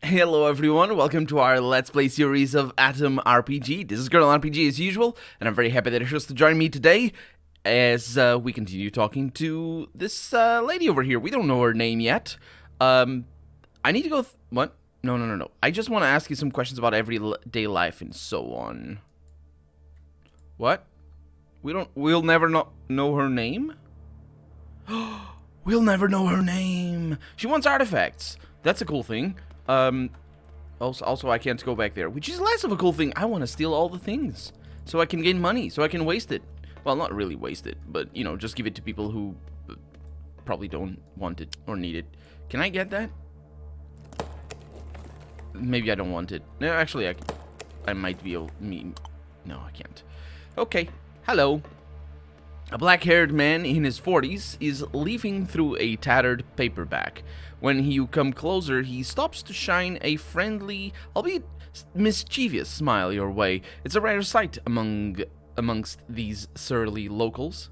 Hello everyone, welcome to our Let's Play series of A.T.O.M RPG. This is Colonel RPG as usual, and I'm very happy that you're chose to join me today as we continue talking to this lady over here. We don't know her name yet. I need to go... what? No. I just want to ask you some questions about everyday life and so on. What? We'll never know her name? We'll never know her name! She wants artifacts. That's a cool thing. Also, I can't go back there, which is less of a cool thing. I want to steal all the things, so I can gain money, so I can waste it. Well, not really waste it, but, you know, just give it to people who probably don't want it or need it. Can I get that? Maybe I don't want it. No, actually, I might be able... No, I can't. Okay, hello. A black-haired man in his 40s is leafing through a tattered paperback. When you come closer, he stops to shine a friendly, albeit mischievous smile your way. It's a rare sight amongst these surly locals.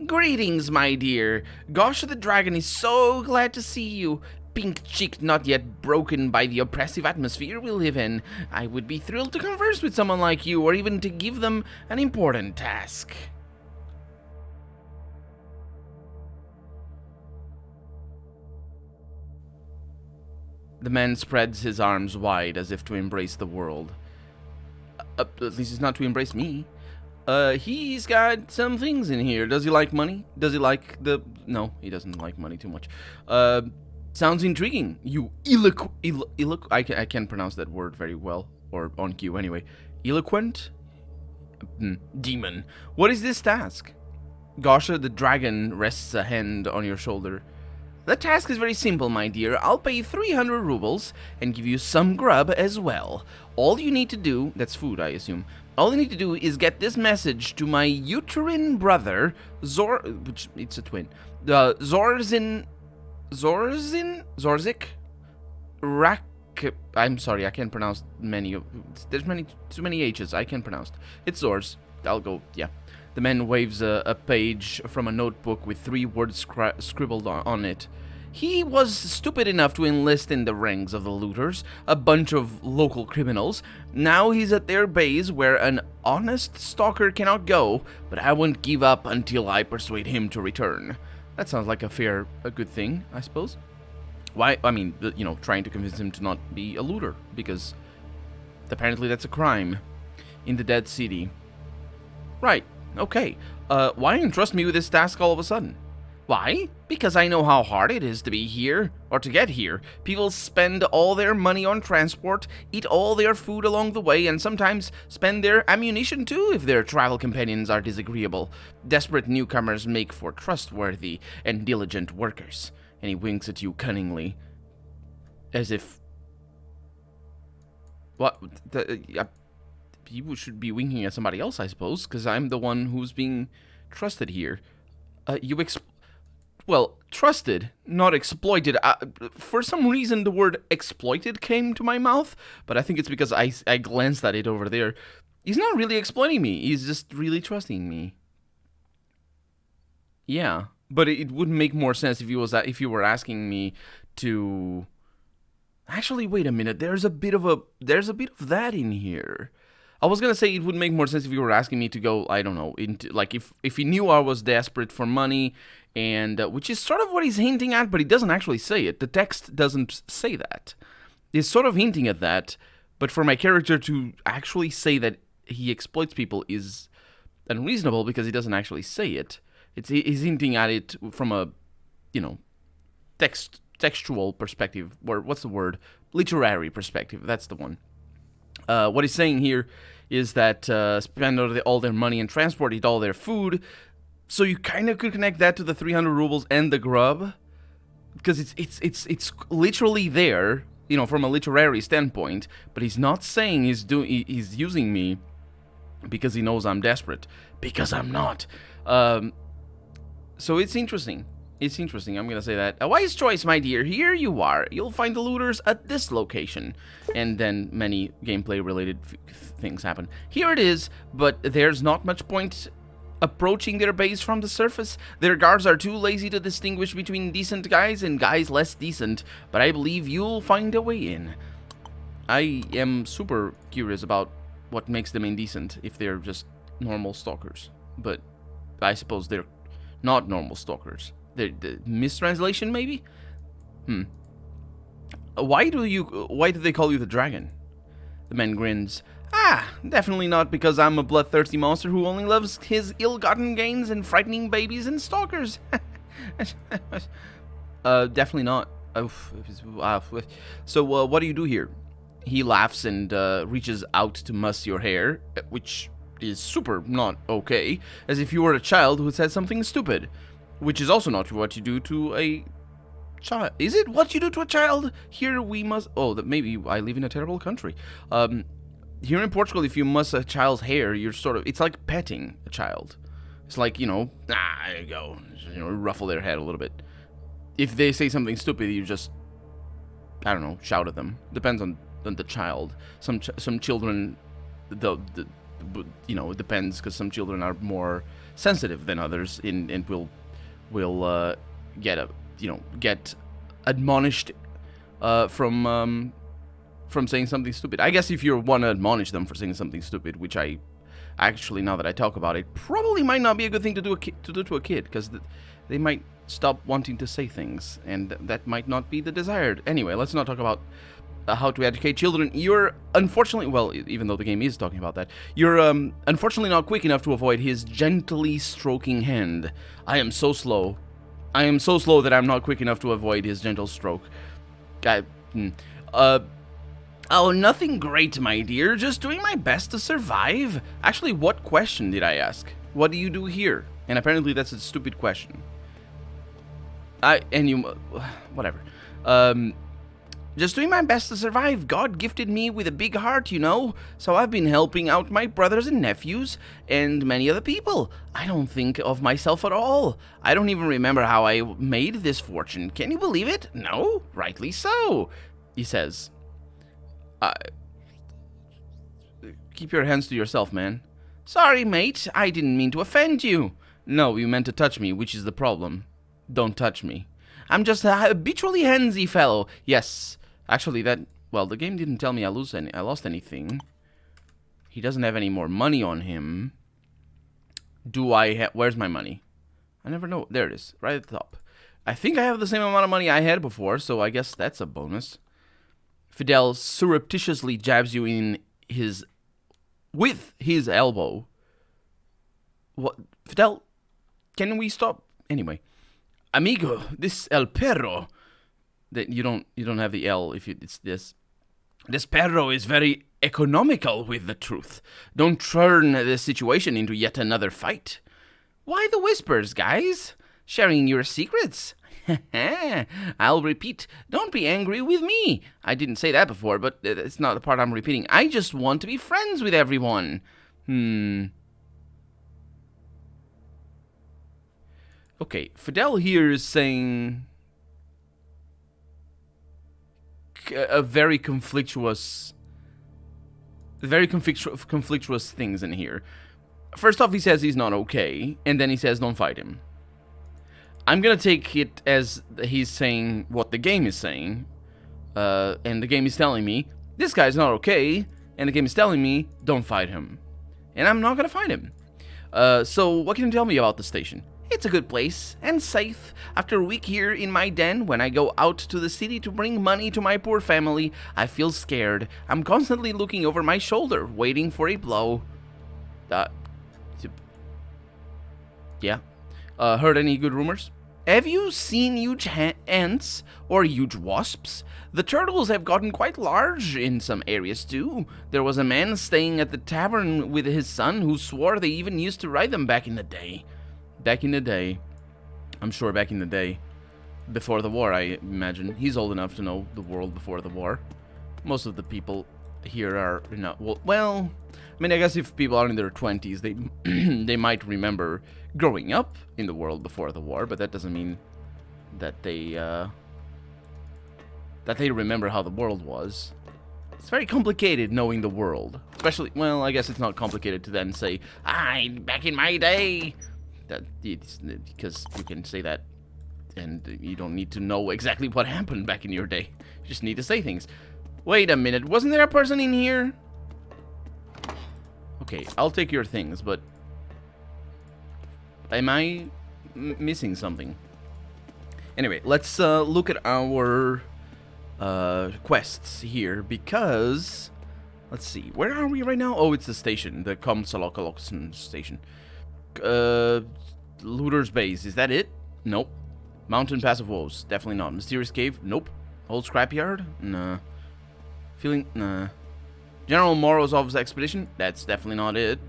Greetings, my dear. Gosh, the dragon is so glad to see you. Pink cheek not yet broken by the oppressive atmosphere we live in. I would be thrilled to converse with someone like you, or even to give them an important task. The man spreads his arms wide as if to embrace the world. At least it's not to embrace me. He's got some things in here. Does he like money? Does he like the... No, he doesn't like money too much. Sounds intriguing. You I can't pronounce that word very well. Or on cue, anyway. Eloquent? Demon. What is this task? Gosha the dragon rests a hand on your shoulder. The task is very simple, my dear. I'll pay 300 rubles and give you some grub as well. All you need to do... That's food, I assume. All you need to do is get this message to my uterine brother, which it's a twin. Zorzik? I'm sorry, I can't pronounce many of... There's too many H's, I can't pronounce. It's Zorz. I'll go, yeah. The man waves a page from a notebook with 3 words scribbled on it. He was stupid enough to enlist in the ranks of the looters, a bunch of local criminals. Now he's at their base where an honest stalker cannot go, but I won't give up until I persuade him to return. That sounds like a good thing, I suppose. Why? I mean, you know, trying to convince him to not be a looter, because apparently that's a crime in the Dead City. Right. Okay, why entrust me with this task all of a sudden? Why? Because I know how hard it is to be here, or to get here. People spend all their money on transport, eat all their food along the way, and sometimes spend their ammunition too if their travel companions are disagreeable. Desperate newcomers make for trustworthy and diligent workers. And he winks at you cunningly. As if... What? You should be winking at somebody else, I suppose, because I'm the one who's being trusted here. Well, trusted, not exploited. For some reason, the word exploited came to my mouth, but I think it's because I glanced at it over there. He's not really exploiting me. He's just really trusting me. Yeah, but it would make more sense if you were asking me to... Actually, wait a minute. There's a bit of that in here. I was gonna say it would make more sense if you were asking me to go, I don't know, into like if he knew I was desperate for money, and which is sort of what he's hinting at, but he doesn't actually say it. The text doesn't say that. He's sort of hinting at that, but for my character to actually say that he exploits people is unreasonable because he doesn't actually say it. He's hinting at it from a, you know, textual perspective, or what's the word? Literary perspective. That's the one. What he's saying here is that spend all their money and transport, eat all their food. So you kind of could connect that to the 300 rubles and the grub, because it's literally there, you know, from a literary standpoint. But he's not saying he's using me because he knows I'm desperate, because I'm not. So it's interesting. It's interesting, I'm gonna say that. A wise choice, my dear. Here you are. You'll find the looters at this location. And then many gameplay-related things happen. Here it is, but there's not much point approaching their base from the surface. Their guards are too lazy to distinguish between decent guys and guys less decent, but I believe you'll find a way in. I am super curious about what makes them indecent if they're just normal stalkers. But I suppose they're not normal stalkers. They're the mistranslation, maybe? Why do they call you the dragon? The man grins. Definitely not because I'm a bloodthirsty monster who only loves his ill-gotten gains and frightening babies and stalkers. Definitely not. So, what do you do here? He laughs and reaches out to muss your hair, which is super not okay, as if you were a child who said something stupid, which is also not what you do to a child. Is it what you do to a child? Here we must... Oh, that maybe I live in a terrible country. Here in Portugal, if you muss a child's hair, you're sort of... It's like petting a child. It's like, there you go. Ruffle their head a little bit. If they say something stupid, you just... I don't know, shout at them. Depends on the child. Some children... it depends, because some children are more sensitive than others and will get admonished from saying something stupid. I guess if you want to admonish them for saying something stupid, which I actually, now that I talk about it, probably might not be a good thing to do to a kid, because they might stop wanting to say things, and that might not be the desired. Anyway, let's not talk about how to educate children. You're unfortunately, well, even though the game is talking about that, you're unfortunately not quick enough to avoid his gently stroking hand. I am so slow that I'm not quick enough to avoid his gentle stroke. Oh, nothing great, my dear. Just doing my best to survive. Actually, what question did I ask? What do you do here? And apparently that's a stupid question. Whatever. Just doing my best to survive. God gifted me with a big heart, so I've been helping out my brothers and nephews and many other people. I don't think of myself at all. I don't even remember how I made this fortune. Can you believe it? No? Rightly so, he says. Keep your hands to yourself, man. Sorry, mate. I didn't mean to offend you. No, you meant to touch me, which is the problem. Don't touch me. I'm just a habitually handsy fellow. Yes. Actually, the game didn't tell me I lost anything. He doesn't have any more money on him. Do I where's my money? I never know. There it is, right at the top. I think I have the same amount of money I had before, so I guess that's a bonus. Fidel surreptitiously jabs you with his elbow. What? Fidel, can we stop? Anyway. Amigo, this el perro... That you don't have the L if it's this. This perro is very economical with the truth. Don't turn this situation into yet another fight. Why the whispers, guys? Sharing your secrets? I'll repeat, don't be angry with me. I didn't say that before, but it's not the part I'm repeating. I just want to be friends with everyone. Okay, Fidel here is saying a very conflictuous things in here. First off, he says he's not okay, and then he says don't fight him. I'm gonna take it as he's saying what the game is saying, and the game is telling me this guy's not okay, and the game is telling me don't fight him, and I'm not gonna fight him. So what can you tell me about the station? It's a good place, and safe. After a week here in my den, when I go out to the city to bring money to my poor family, I feel scared. I'm constantly looking over my shoulder, waiting for a blow. Yeah. Heard any good rumors? Have you seen huge ants or huge wasps? The turtles have gotten quite large in some areas too. There was a man staying at the tavern with his son who swore they even used to ride them back in the day. Back in the day. I'm sure back in the day. Before the war, I imagine. He's old enough to know the world before the war. Most of the people here are not... Well, I mean, I guess if people are in their 20s, they might remember growing up in the world before the war, but that doesn't mean that they remember how the world was. It's very complicated knowing the world. Especially, well, I guess it's not complicated to then say, back in my day... because you can say that and you don't need to know exactly what happened back in your day. You just need to say things. Wait a minute, wasn't there a person in here? Okay, I'll take your things, but... Am I missing something? Anyway, let's look at our quests here, because... Let's see, where are we right now? Oh, it's the station, the Komsalokaloxen station. Looter's Base, is that it? Nope. Mountain Pass of Woes, definitely not. Mysterious Cave, nope. Old Scrapyard? Nah. Feeling, nah. General Morozov's Expedition, that's definitely not it.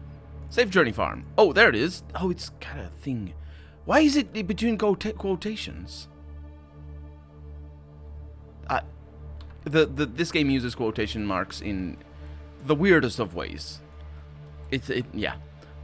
Safe Journey Farm, oh, there it is. Oh, it's got a thing. Why is it between quotations? This game uses quotation marks in the weirdest of ways. Yeah.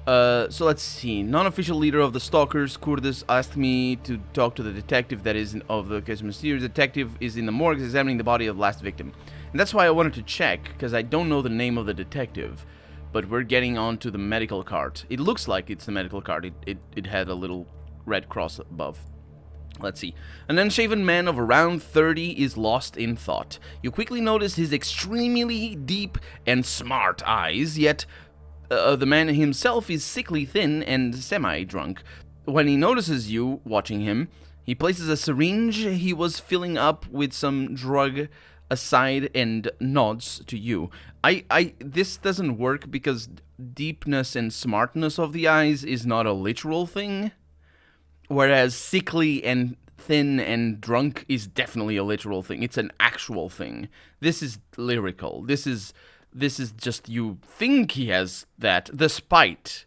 So let's see. Non-official leader of the stalkers, Kurdis, asked me to talk to the detective that is of the case. Mysterious detective is in the morgue examining the body of the last victim. And that's why I wanted to check, because I don't know the name of the detective. But we're getting onto the medical card. It looks like it's the medical card. It had a little red cross above. Let's see. An unshaven man of around 30 is lost in thought. You quickly notice his extremely deep and smart eyes, yet the man himself is sickly thin and semi-drunk. When he notices you watching him, he places a syringe he was filling up with some drug aside and nods to you. This doesn't work because deepness and smartness of the eyes is not a literal thing. Whereas sickly and thin and drunk is definitely a literal thing. It's an actual thing. This is lyrical. This is just you think he has that despite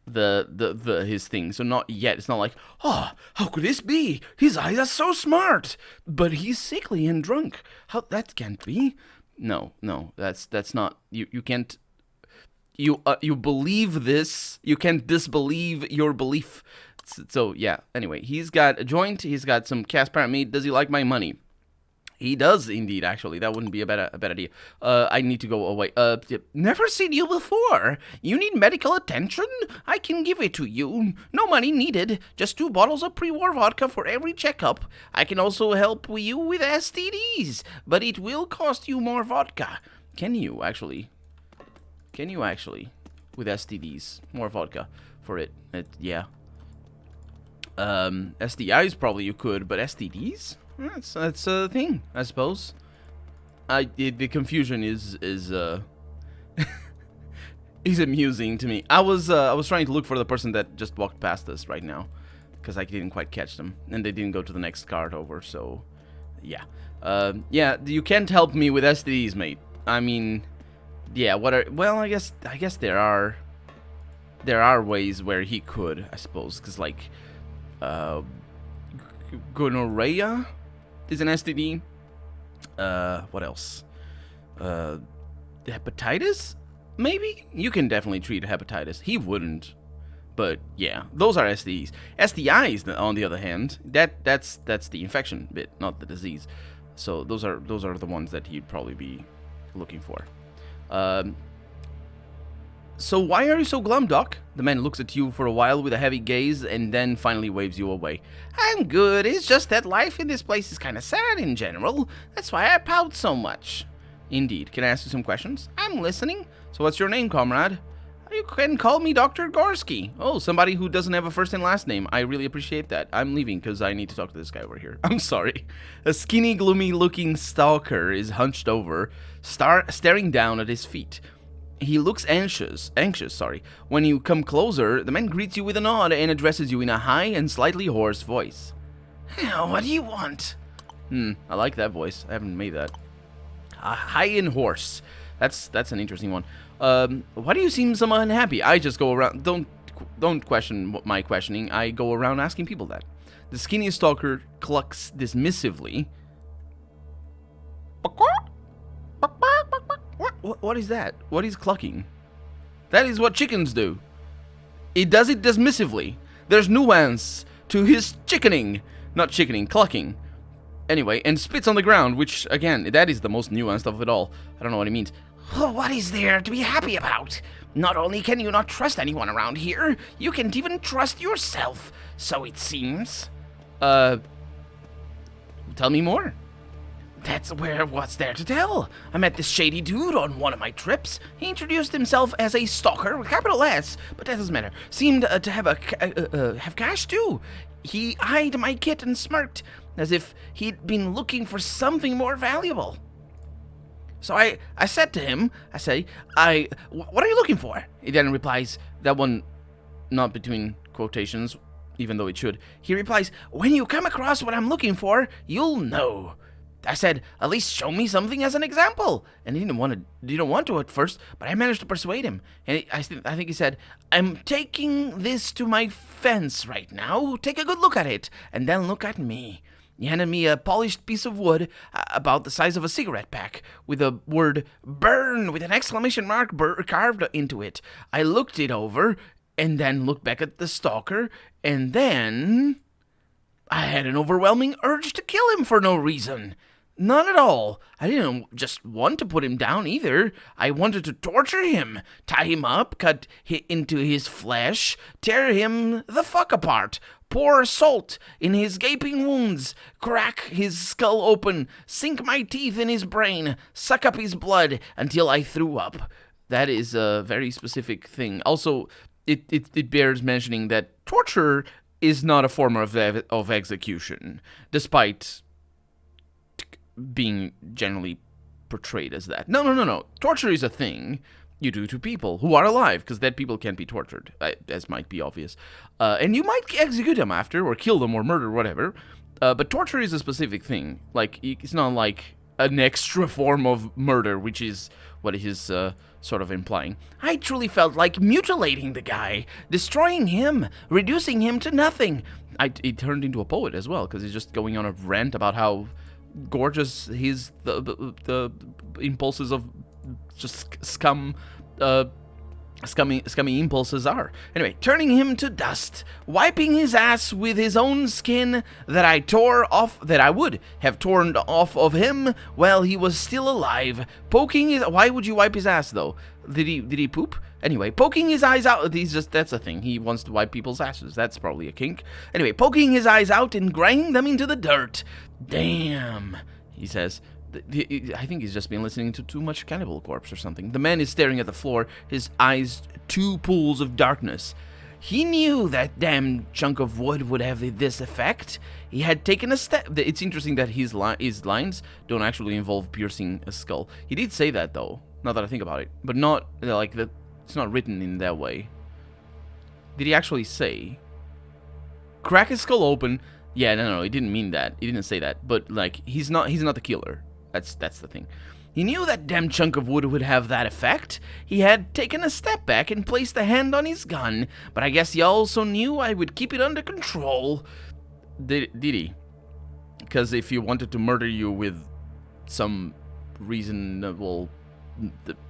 his thing. So not yet. It's not like, oh, how could this be? His eyes are so smart, but he's sickly and drunk. How that can't be? No, that's not. You can't. You believe this. You can't disbelieve your belief. So, yeah, anyway, he's got a joint, he's got some Caspar meat. Does he like my money? He does, indeed, actually. That wouldn't be a bad idea. I need to go away. Never seen you before. You need medical attention? I can give it to you. No money needed. Just 2 bottles of pre-war vodka for every checkup. I can also help you with STDs, but it will cost you more vodka. Can you, actually? With STDs. More vodka for it. Yeah. STIs probably you could, but STDs? That's a thing, I suppose. The confusion is is amusing to me. I was trying to look for the person that just walked past us right now, because I didn't quite catch them, and they didn't go to the next card over. So, yeah, yeah. You can't help me with STDs, mate. I mean, yeah. Well, I guess there are ways where he could, I suppose, because like. Gonorrhea is an STD. What else? Hepatitis? Maybe? You can definitely treat hepatitis. He wouldn't. But yeah, those are STDs. STIs, on the other hand, that's the infection bit, not the disease. So those are the ones that he'd probably be looking for. So why are you so glum, Doc? The man looks at you for a while with a heavy gaze and then finally waves you away. I'm good. It's just that life in this place is kind of sad in general. That's why I pout so much. Indeed. Can I ask you some questions? I'm listening. So what's your name, comrade? You can call me Dr. Gorski. Oh, somebody who doesn't have a first and last name. I really appreciate that. I'm leaving because I need to talk to this guy over here. I'm sorry. A skinny, gloomy-looking stalker is hunched over, staring down at his feet. He looks anxious, When you come closer, the man greets you with a nod and addresses you in a high and slightly hoarse voice. What do you want? I like that voice. I haven't made that. High and hoarse. That's an interesting one. Why do you seem so unhappy? I just go around... Don't question my questioning. I go around asking people that. The skinny stalker clucks dismissively. What is that? What is clucking? That is what chickens do. It does it dismissively. There's nuance to his chickening. Not chickening, clucking. Anyway, and spits on the ground, which, again, that is the most nuanced of it all. I don't know what it means. What is there to be happy about? Not only can you not trust anyone around here, you can't even trust yourself, so it seems. Tell me more. What's there to tell? I met this shady dude on one of my trips. He introduced himself as a stalker with capital S, but that doesn't matter. Seemed to have have cash too. He eyed my kit and smirked, as if he'd been looking for something more valuable. So I said to him, what are you looking for? He then replies, that one not between quotations, even though it should. He replies, when you come across what I'm looking for, you'll know. I said, at least show me something as an example. And he didn't want to at first, but I managed to persuade him. And I think he said, I'm taking this to my fence right now. Take a good look at it, and then look at me. He handed me a polished piece of wood about the size of a cigarette pack, with the word burn with an exclamation mark carved into it. I looked it over, and then looked back at the stalker, and then I had an overwhelming urge to kill him for no reason. None at all. I didn't just want to put him down either. I wanted to torture him, tie him up, cut into his flesh, tear him the fuck apart, pour salt in his gaping wounds, crack his skull open, sink my teeth in his brain, suck up his blood until I threw up. That is a very specific thing. Also, it bears mentioning that torture is not a form of execution, despite being generally portrayed as that. No. Torture is a thing you do to people who are alive, because dead people can't be tortured, as might be obvious. And you might execute them after, or kill them, or murder, whatever. But torture is a specific thing. Like, it's not like an extra form of murder, which is what it is sort of implying. I truly felt like mutilating the guy, destroying him, reducing him to nothing. He turned into a poet as well, because he's just going on a rant about how gorgeous the impulses of just scummy impulses are. Anyway, turning him to dust, wiping his ass with his own skin that I would have torn off of him while he was still alive, poking his... Why would you wipe his ass, though? Did he poop? Anyway, poking his eyes out... That's a thing. He wants to wipe people's asses. That's probably a kink. Anyway, poking his eyes out and grinding them into the dirt. Damn, he says. I think he's just been listening to too much Cannibal Corpse or something. The man is staring at the floor, his eyes two pools of darkness. He knew that damn chunk of wood would have this effect. He had taken a step... It's interesting that his lines don't actually involve piercing a skull. He did say that, though, now that I think about it. But not, like, that. It's not written in that way. Did he actually say... Crack his skull open... Yeah, no, he didn't mean that. He didn't say that. But, like, he's not the killer. That's the thing. He knew that damn chunk of wood would have that effect. He had taken a step back and placed a hand on his gun, but I guess he also knew I would keep it under control. Did he? Because if he wanted to murder you with some reasonable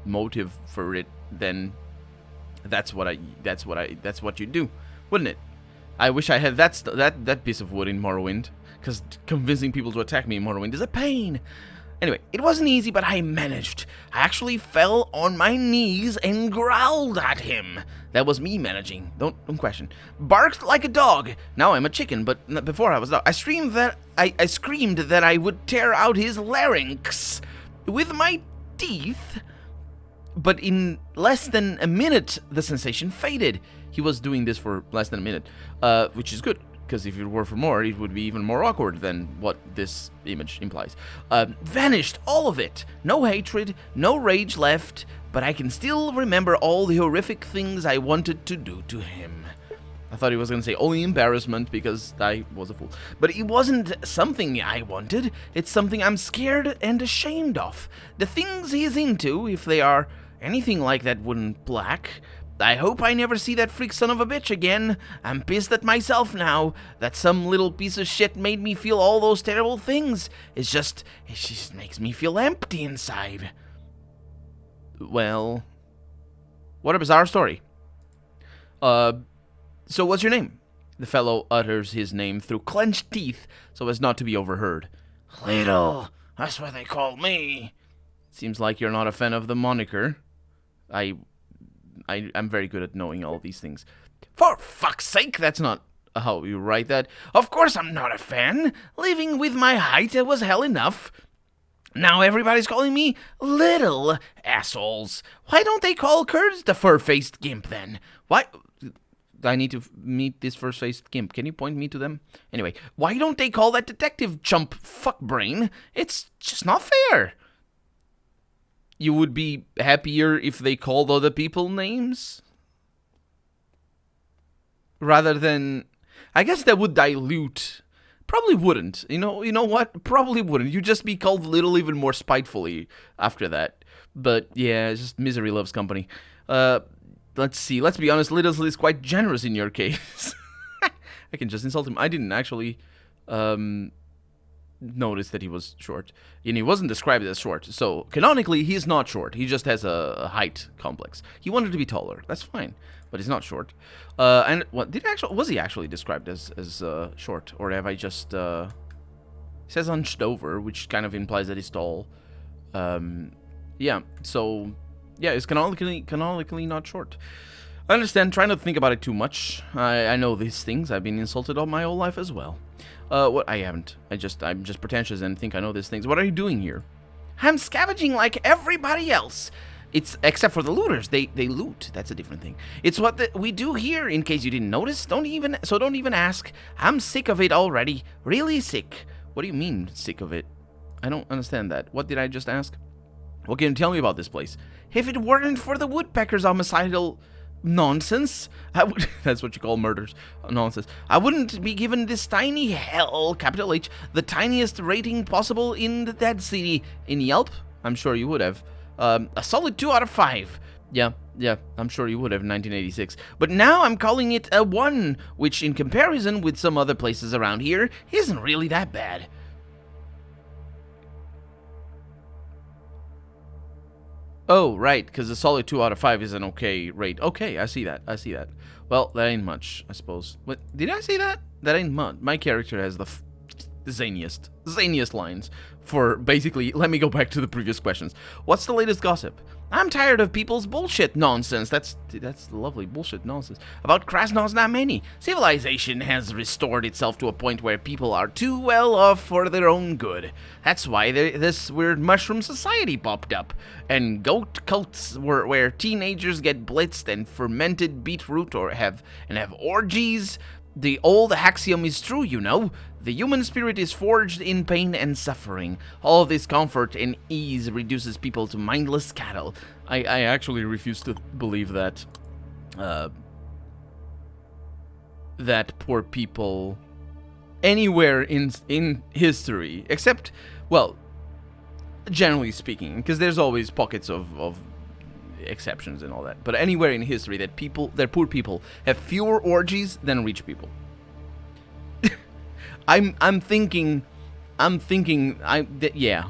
motive for it, then that's what you do, wouldn't it? I wish I had that piece of wood in Morrowind, because convincing people to attack me in Morrowind is a pain. Anyway, it wasn't easy, but I managed. I actually fell on my knees and growled at him. That was me managing. Don't question. Barked like a dog. Now I'm a chicken, but before I was a dog. I screamed that I would tear out his larynx with my teeth. But in less than a minute, the sensation faded. He was doing this for less than a minute, which is good. Because if it were for more, it would be even more awkward than what this image implies. Vanished, all of it. No hatred, no rage left, but I can still remember all the horrific things I wanted to do to him. I thought he was going to say only embarrassment because I was a fool. But it wasn't something I wanted. It's something I'm scared and ashamed of. The things he's into, if they are anything like that wooden plaque... I hope I never see that freak son of a bitch again. I'm pissed at myself now that some little piece of shit made me feel all those terrible things. It just makes me feel empty inside. Well, what a bizarre story. So what's your name? The fellow utters his name through clenched teeth so as not to be overheard. Little, that's what they call me. Seems like you're not a fan of the moniker. I'm very good at knowing all these things. For fuck's sake, that's not how you write that. Of course I'm not a fan. Living with my height was hell enough. Now everybody's calling me little assholes. Why don't they call Kurtz the fur-faced gimp then? Why? I need to meet this fur-faced gimp. Can you point me to them? Anyway, why don't they call that detective chump fuckbrain? It's just not fair. You would be happier if they called other people names? Rather than... I guess that would dilute... Probably wouldn't. You know what? Probably wouldn't. You'd just be called little even more spitefully after that. But yeah, it's just misery loves company. Let's see. Let's be honest, Little is quite generous in your case. I can just insult him. I didn't actually notice that he was short. And he wasn't described as short. So canonically, he's not short. He just has a height complex. He wanted to be taller. That's fine. But he's not short. And what was he actually described as short, or have I just? It says hunched over, which kind of implies that he's tall. Yeah. So yeah, it's canonically not short. I understand. Try not to think about it too much. I know these things. I've been insulted all my whole life as well. What I haven't. I'm just pretentious and think I know these things. What are you doing here? I'm scavenging like everybody else. It's except for the looters. They loot. That's a different thing. It's what we do here. In case you didn't notice, don't even ask. I'm sick of it already. Really sick. What do you mean sick of it? I don't understand that. What did I just ask? What can you tell me about this place? If it weren't for the woodpeckers' homicidal nonsense, that's what you call murders. Nonsense. I wouldn't be given this tiny hell, capital H, the tiniest rating possible in the dead city. In Yelp, I'm sure you would have. A solid 2 out of 5. Yeah, I'm sure you would have in 1986. But now I'm calling it a 1, which in comparison with some other places around here isn't really that bad. Oh, right, because a solid 2 out of 5 is an okay rate. Okay, I see that. Well, that ain't much, I suppose. What, did I say that? That ain't much. My character has the zaniest lines for basically, let me go back to the previous questions. What's the latest gossip? I'm tired of people's bullshit nonsense. That's lovely bullshit nonsense. About Krasnov's not many. Civilization has restored itself to a point where people are too well off for their own good. That's why this weird mushroom society popped up. And goat cults where teenagers get blitzed and fermented beetroot or have orgies. The old axiom is true, you know. The human spirit is forged in pain and suffering. All this comfort and ease reduces people to mindless cattle. I actually refuse to believe that that poor people anywhere in history, except, well, generally speaking, because there's always pockets of exceptions and all that, but anywhere in history that poor people have fewer orgies than rich people. I'm thinking, yeah.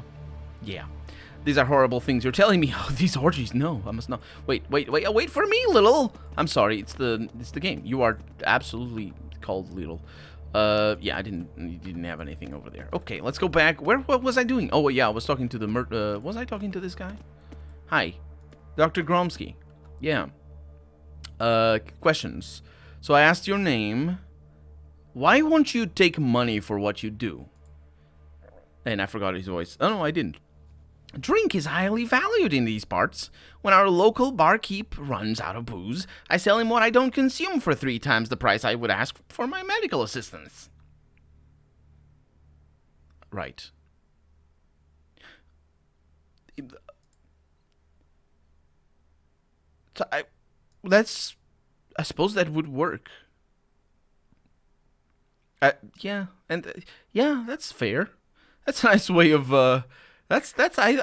These are horrible things. You're telling me, oh, these orgies. No, I must not. Wait for me, little. I'm sorry. It's the game. You are absolutely called little. Yeah, you didn't have anything over there. Okay, let's go back. What was I doing? Oh, yeah, I was talking to the was I talking to this guy? Hi, Dr. Gromsky. Yeah. Questions. So I asked your name. Why won't you take money for what you do? And I forgot his voice. Oh, no, I didn't. Drink is highly valued in these parts. When our local barkeep runs out of booze, I sell him what I don't consume for 3 times the price I would ask for my medical assistance. Right. So I suppose that would work. Yeah, and yeah, that's fair. That's a nice way of I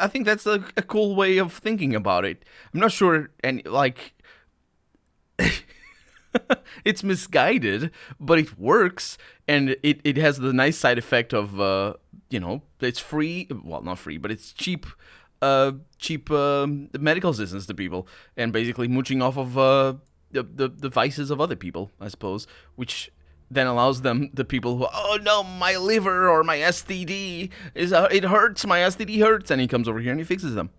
think that's a cool way of thinking about it. I'm not sure, and like it's misguided, but it works, and it has the nice side effect of it's free. Well, not free, but it's cheap medical assistance to people, and basically mooching off of the vices of other people, I suppose, which then allows the people who, oh no, my liver or my STD it hurts, my STD hurts, and he comes over here and he fixes them.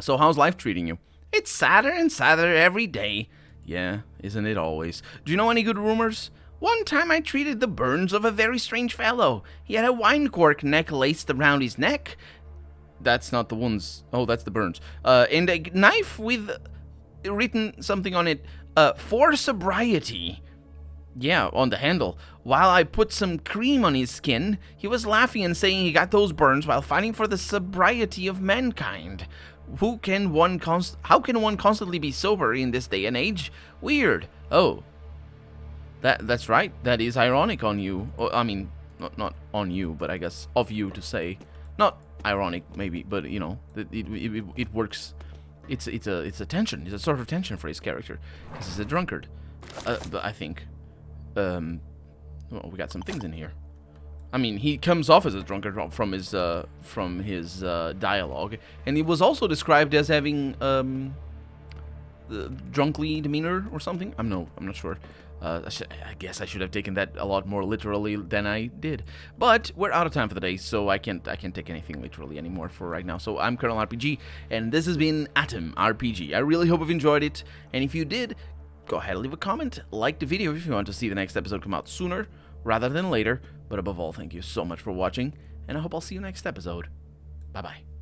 So how's life treating you? It's sadder and sadder every day. Yeah, isn't it always? Do you know any good rumors? One time I treated the burns of a very strange fellow. He had a wine cork necklaced around his neck. That's not the wounds. Oh, that's the burns. And a knife with written something on it. For sobriety. Yeah, on the handle. While I put some cream on his skin, he was laughing and saying he got those burns while fighting for the sobriety of mankind. How can one constantly be sober in this day and age? Weird. Oh. That's right. That is ironic on you. I mean, not on you, but I guess of you to say. Not ironic, maybe, but you know, it works. It's a tension. It's a sort of tension for his character because he's a drunkard. I think. Well, we got some things in here. I mean, he comes off as a drunkard from his dialogue, and he was also described as having drunkly demeanor or something. I'm not sure. I guess I should have taken that a lot more literally than I did. But we're out of time for the day, so I can't take anything literally anymore for right now. So I'm Colonel RPG, and this has been A.T.O.M RPG. I really hope you've enjoyed it, and if you did, go ahead and leave a comment, like the video if you want to see the next episode come out sooner rather than later. But above all, thank you so much for watching, and I hope I'll see you next episode. Bye-bye.